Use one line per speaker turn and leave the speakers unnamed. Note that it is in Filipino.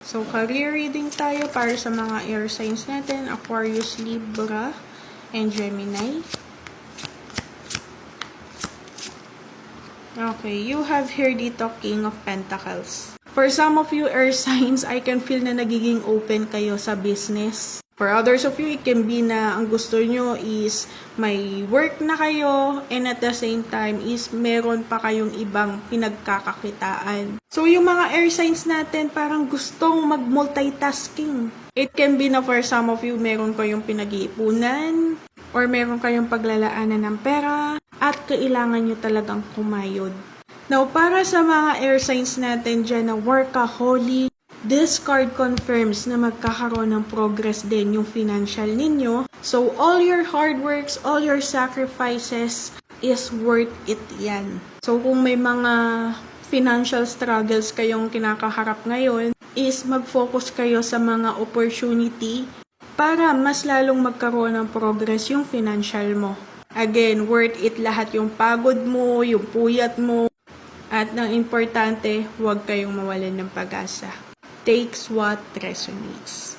So, career reading tayo para sa mga air signs natin, Aquarius, Libra, and Gemini. Okay, you have here dito King of Pentacles. For some of you air signs, I can feel na nagiging open kayo sa business. For others of you, it can be na ang gusto nyo is may work na kayo and at the same time is meron pa kayong ibang pinagkakakitaan. So, yung mga air signs natin parang gustong mag-multitasking. It can be na for some of you, meron kayong pinag-iipunan or meron kayong paglalaanan ng pera at kailangan nyo talagang kumayod. Now, para sa mga air signs natin dyan na workaholic, this card confirms na magkakaroon ng progress din yung financial ninyo. So, all your hard works, all your sacrifices is worth it yan. So, kung may mga financial struggles kayong kinakaharap ngayon, is mag-focus kayo sa mga opportunity para mas lalong magkaroon ng progress yung financial mo. Again, worth it lahat yung pagod mo, yung puyat mo, at ang importante, huwag kayong mawalan ng pag-asa. Takes what resonates.